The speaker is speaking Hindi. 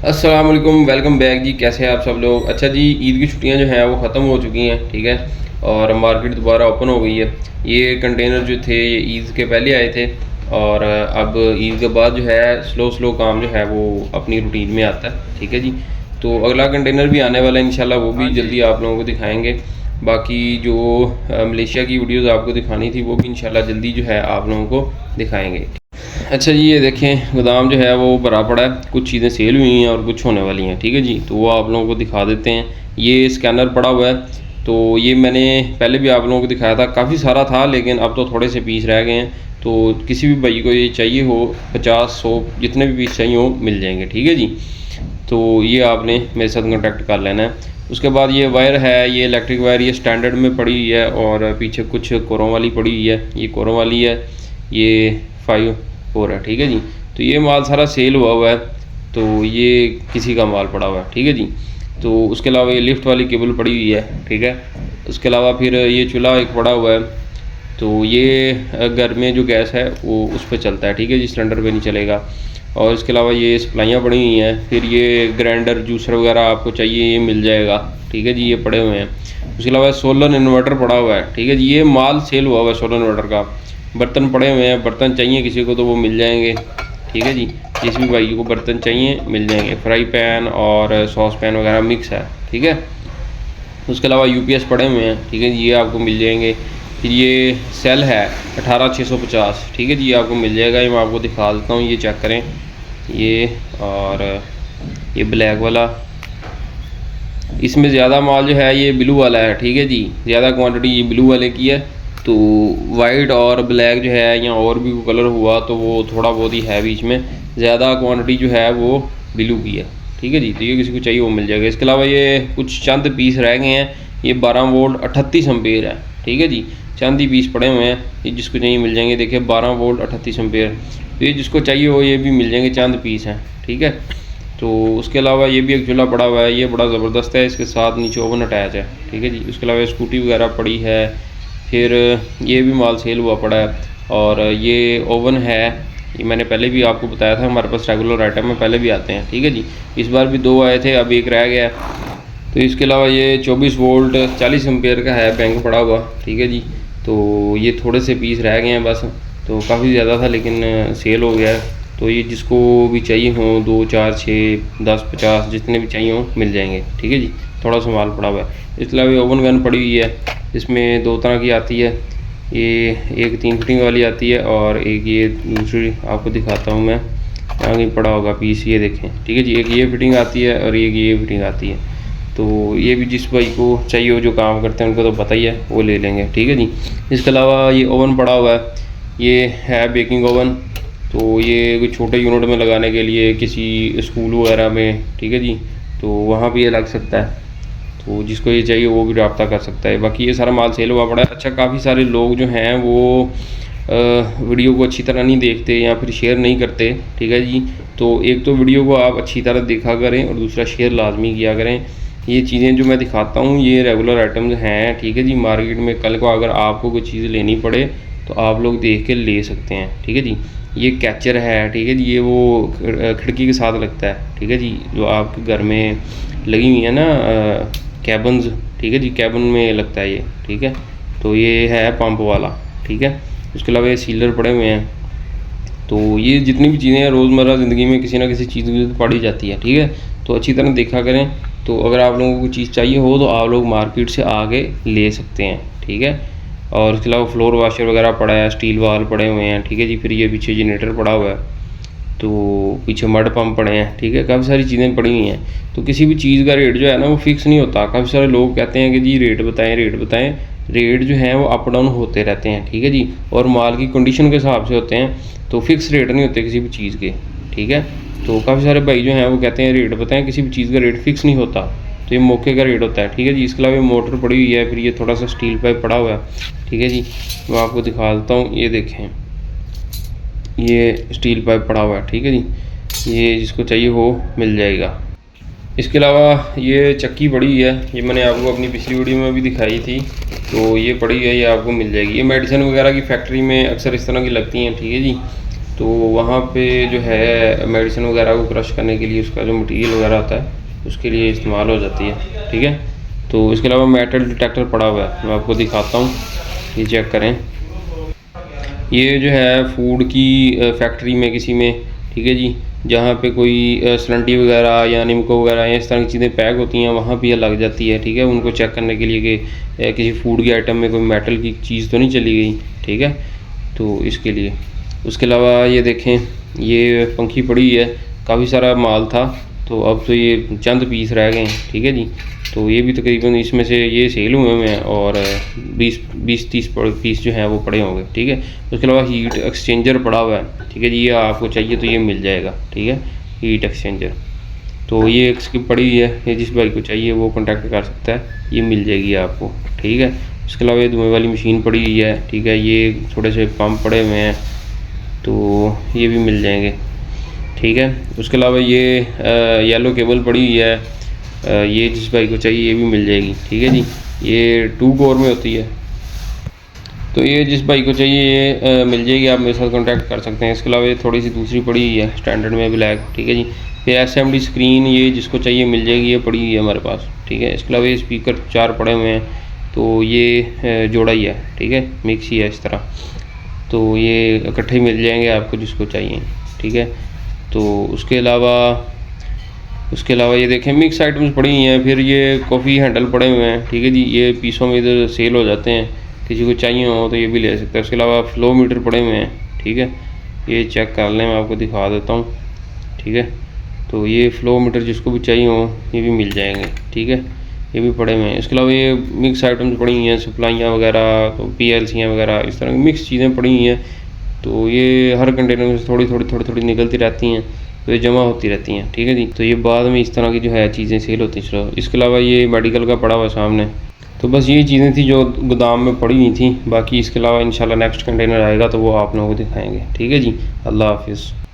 अस्सलाम वालेकुम, वेलकम बैक जी। कैसे हैं आप सब लोग? अच्छा जी, ईद की छुट्टियां जो हैं वो ख़त्म हो चुकी हैं, ठीक है। और मार्केट दोबारा ओपन हो गई है। ये कंटेनर जो थे ये ईद के पहले आए थे और अब ईद के बाद जो है स्लो स्लो काम जो है वो अपनी रूटीन में आता है, ठीक है जी। तो अगला कंटेनर भी आने वाला है इंशाल्लाह, वो भी जल्दी आप लोगों को दिखाएंगे। बाकी जो मलेशिया की वीडियोज़ आपको दिखानी थी वो भी इंशाल्लाह जल्दी जो है आप लोगों को दिखाएंगे। अच्छा जी, ये देखें गोदाम जो है वो भरा पड़ा है, कुछ चीज़ें सेल हुई हैं और कुछ होने वाली हैं, ठीक है जी। तो वो आप लोगों को दिखा देते हैं। ये स्कैनर पड़ा हुआ है, तो ये मैंने पहले भी आप लोगों को दिखाया था, काफ़ी सारा था लेकिन अब तो थोड़े से पीस रह गए हैं। तो किसी भी भाई को ये चाहिए हो 50-100 जितने भी पीस चाहिए हो मिल जाएंगे, ठीक है जी। तो ये आपने मेरे साथ कॉन्टैक्ट कर लेना है। उसके बाद ये वायर है, ये इलेक्ट्रिक वायर, ये स्टैंडर्ड में पड़ी हुई है और पीछे कुछ कोरों वाली पड़ी हुई है। ये कोरों वाली है, ये 5 4 है, ठीक है जी। तो ये माल सारा सेल हुआ है, तो ये किसी का माल पड़ा हुआ है, ठीक है जी। तो उसके अलावा ये लिफ्ट वाली केबल पड़ी हुई है, ठीक है। उसके अलावा फिर ये चूल्हा एक पड़ा हुआ है, तो ये घर में जो गैस है वो उस पर चलता है, ठीक है जी, सिलेंडर पे नहीं चलेगा। और इसके अलावा ये सप्लाइयाँ पड़ी हुई हैं। फिर ये ग्राइंडर जूसर वगैरह आपको चाहिए ये मिल जाएगा, ठीक है जी, ये पड़े हुए हैं। उसके अलावा सोलर इन्वर्टर पड़ा हुआ है, ठीक है जी, ये माल सेल हुआ है सोलर इन्वर्टर का। बर्तन पड़े हुए हैं, बर्तन चाहिए किसी को तो वो मिल जाएंगे, ठीक है जी। जिस भी भाई को बर्तन चाहिए मिल जाएंगे। फ्राई पैन और सॉस पैन वगैरह मिक्स है, ठीक है। उसके अलावा यूपीएस पड़े हुए हैं, ठीक है जी, ये आपको मिल जाएंगे। फिर ये सेल है 18650, ठीक है जी, ये आपको मिल जाएगा। ये मैं आपको दिखा देता हूँ, ये चेक करें ये। और ये ब्लैक वाला, इसमें ज़्यादा माल जो है ये ब्लू वाला है, ठीक है जी, ज़्यादा क्वांटिटी ये ब्लू वाले की है। तो वाइट और ब्लैक जो है या और भी कलर हुआ तो वो थोड़ा बहुत ही है बीच में, ज़्यादा क्वांटिटी जो है वो ब्लू की है, ठीक है जी। तो ये किसी को चाहिए वो मिल जाएगा। इसके अलावा ये कुछ चंद पीस रह गए हैं, ये 12 वोल्ट 38 एम्पेयर है, ठीक है जी। चंद ही पीस पड़े हुए हैं, ये जिसको चाहिए मिल जाएंगे। देखिए 12 वोल्ट 38 एम्पेयर, तो ये जिसको चाहिए हो ये भी मिल जाएंगे, चंद पीस हैं, ठीक है। तो उसके अलावा ये भी एक चूल्हा पड़ा हुआ है, ये बड़ा ज़बरदस्त है, इसके साथ नीचे ओवन अटैच है, ठीक है जी। उसके अलावा स्कूटी वगैरह पड़ी है। फिर ये भी माल सेल हुआ पड़ा है। और ये ओवन है, ये मैंने पहले भी आपको बताया था, हमारे पास रेगुलर आइटम में पहले भी आते हैं, ठीक है जी। इस बार भी 2 आए थे, अब एक रह गया। तो इसके अलावा ये 24 वोल्ट 40 एम्पेयर का है, बैंक पड़ा हुआ, ठीक है जी। तो ये थोड़े से पीस रह गए हैं बस, तो काफ़ी ज़्यादा था लेकिन सेल हो गया है। तो ये जिसको भी चाहिए हो 2 4 6 10 50 जितने भी चाहिए हो मिल जाएंगे, ठीक है जी। थोड़ा सा माल पड़ा हुआ है। इसके अलावा ओवन गन पड़ी हुई है, इसमें 2 तरह की आती है। ये एक 3 फिटिंग वाली आती है और एक ये दूसरी आपको दिखाता हूँ मैं, यहाँ कहीं पड़ा होगा पीस, ये देखें, ठीक है जी। एक ये फिटिंग आती है और एक ये फिटिंग आती है। तो ये भी जिस भाई को चाहिए हो, जो काम करते हैं उनको तो पता ही है, वो ले लेंगे, ठीक है जी। इसके अलावा ये ओवन पड़ा हुआ है, ये है बेकिंग ओवन। तो ये कोई छोटे यूनिट में लगाने के लिए किसी स्कूल वगैरह में, ठीक है जी, तो वहाँ भी ये लग सकता है। तो जिसको ये चाहिए वो भी रब्ता कर सकता है। बाकी ये सारा माल सेल हुआ पड़ा है। अच्छा, काफ़ी सारे लोग जो हैं वो वीडियो को अच्छी तरह नहीं देखते या फिर शेयर नहीं करते, ठीक है जी। तो एक तो वीडियो को आप अच्छी तरह देखा करें और दूसरा शेयर लाजमी किया करें। ये चीज़ें जो मैं दिखाता हूँ ये रेगुलर आइटम्स हैं, ठीक है जी। मार्केट में कल को अगर आपको कोई चीज़ लेनी पड़े तो आप लोग देख के ले सकते हैं, ठीक है जी। ये कैचर है, ठीक है जी, ये वो खिड़की के साथ लगता है, ठीक है जी, जो आपके घर में लगी हुई है ना कैबन्स, ठीक है जी, कैबन में लगता है ये, ठीक है। तो ये है पंप वाला, ठीक है। उसके अलावा ये सीलर पड़े हुए हैं। तो ये जितनी भी चीज़ें हैं रोज़मर्रा ज़िंदगी में किसी ना किसी चीज़ की पड़ी जाती है, ठीक है। तो अच्छी तरह देखा करें। तो अगर आप लोगों को चीज़ चाहिए हो तो आप लोग मार्केट से आके ले सकते हैं, ठीक है। और उसके अलावा फ्लोर वाशर वगैरह पड़ा है, स्टील वाल पड़े हुए हैं, ठीक है जी। फिर ये पीछे जनरेटर पड़ा हुआ है, तो पीछे मड पंप पड़े हैं, ठीक है। काफ़ी सारी चीज़ें पड़ी हुई हैं। तो किसी भी चीज़ का रेट जो है ना वो फिक्स नहीं होता। काफ़ी सारे लोग कहते हैं कि जी रेट बताएं, रेट बताएं। रेट जो है वो अप डाउन होते रहते हैं, ठीक है जी, और माल की कंडीशन के हिसाब से होते हैं। तो फिक्स रेट नहीं होते किसी भी चीज़ के, ठीक है। तो काफ़ी सारे भाई जो हैं वो कहते हैं रेट बताएं, किसी भी चीज़ का रेट फिक्स नहीं होता, तो ये मौके का रेट होता है, ठीक है जी। इसके अलावा मोटर पड़ी हुई है, फिर ये थोड़ा सा स्टील पाइप पड़ा हुआ है, ठीक है जी। मैं आपको दिखा देता हूँ, ये देखें, ये स्टील पाइप पड़ा हुआ है, ठीक है जी। ये जिसको चाहिए हो मिल जाएगा। इसके अलावा ये चक्की पड़ी हुई है, ये मैंने आपको अपनी पिछली वीडियो में भी दिखाई थी। तो ये पड़ी है, ये आपको मिल जाएगी। ये मेडिसिन वगैरह की फैक्ट्री में अक्सर इस तरह की लगती हैं, ठीक है जी। तो वहाँ पे जो है मेडिसिन वगैरह को क्रश करने के लिए उसका जो मटेरियल वगैरह होता है उसके लिए इस्तेमाल हो जाती है, ठीक है। तो इसके अलावा मेटल डिटेक्टर पड़ा हुआ है, मैं आपको दिखाता हूँ, ये चेक करें। ये जो है फूड की फैक्ट्री में किसी में, ठीक है जी, जहाँ पे कोई सलंटी वगैरह या निमको वगैरह या इस तरह की चीज़ें पैक होती हैं वहाँ पे ये लग जाती है, ठीक है। उनको चेक करने के लिए कि किसी फूड के आइटम में कोई मेटल की चीज़ तो नहीं चली गई, ठीक है, तो इसके लिए। उसके अलावा ये देखें, ये पंखी पड़ी हुई है, काफ़ी सारा माल था तो अब तो ये चंद पीस रह गए हैं, ठीक है जी। तो ये भी तकरीबन इसमें से ये सेल हुए हैं और 20-30 पीस जो हैं वो पड़े होंगे, ठीक है। उसके अलावा हीट एक्सचेंजर पड़ा हुआ है, ठीक है जी, ये आपको चाहिए तो ये मिल जाएगा, ठीक है, हीट एक्सचेंजर। तो ये इसकी पड़ी हुई है, ये जिस भाई को चाहिए वो कॉन्टैक्ट कर सकता है, ये मिल जाएगी आपको, ठीक है। उसके अलावा ये धुएँ वाली मशीन पड़ी हुई है, ठीक है, ये थोड़े से पंप पड़े हुए हैं तो ये भी मिल जाएंगे, ठीक है। उसके अलावा ये येलो केबल पड़ी हुई है, ये जिस भाई को चाहिए ये भी मिल जाएगी, ठीक है जी। ये 2 कोर में होती है, तो ये जिस भाई को चाहिए ये मिल जाएगी, आप मेरे साथ कांटेक्ट कर सकते हैं। इसके अलावा ये थोड़ी सी दूसरी पड़ी हुई है स्टैंडर्ड में ब्लैक, ठीक है जी। ये SMD स्क्रीन, ये जिसको चाहिए मिल जाएगी, ये पड़ी हुई है हमारे पास, ठीक है। इसके अलावा ये स्पीकर 4 पड़े हुए हैं, तो ये जोड़ा ही है, ठीक है, मिक्स ही है इस तरह, तो ये इकट्ठे मिल जाएंगे आपको जिसको चाहिए, ठीक है। तो उसके अलावा ये देखें मिक्स आइटम्स पड़ी हुई हैं। फिर ये कॉफ़ी हैंडल पड़े हुए हैं, ठीक है जी, ये पीसों में इधर सेल हो जाते हैं, किसी को चाहिए हो तो ये भी ले सकता है। उसके अलावा फ्लो मीटर पड़े हुए हैं, ठीक है, ये चेक कर लें, मैं आपको दिखा देता हूँ, ठीक है। तो ये फ्लो मीटर जिसको भी चाहिए हो ये भी मिल जाएंगे, ठीक है, ये भी पड़े हुए हैं। इसके अलावा ये मिक्स आइटम्स पड़ी हुई हैं, सप्लाइयाँ वगैरह, तो PLCयाँ वगैरह, इस तरह की मिक्स चीज़ें पड़ी हुई हैं। तो ये हर कंटेनर में से थोड़ी थोड़ी निकलती रहती हैं, तो ये जमा होती रहती हैं, ठीक है जी। तो ये बाद में इस तरह की जो है चीज़ें सेल होती हैं। चलो, इसके अलावा ये मेडिकल का पड़ा हुआ सामने। तो बस ये चीज़ें थी जो गोदाम में पड़ी हुई थी, बाकी इसके अलावा इंशाल्लाह नेक्स्ट कंटेनर आएगा तो वो आप लोगों को दिखाएंगे, ठीक है जी। अल्लाह हाफिज़।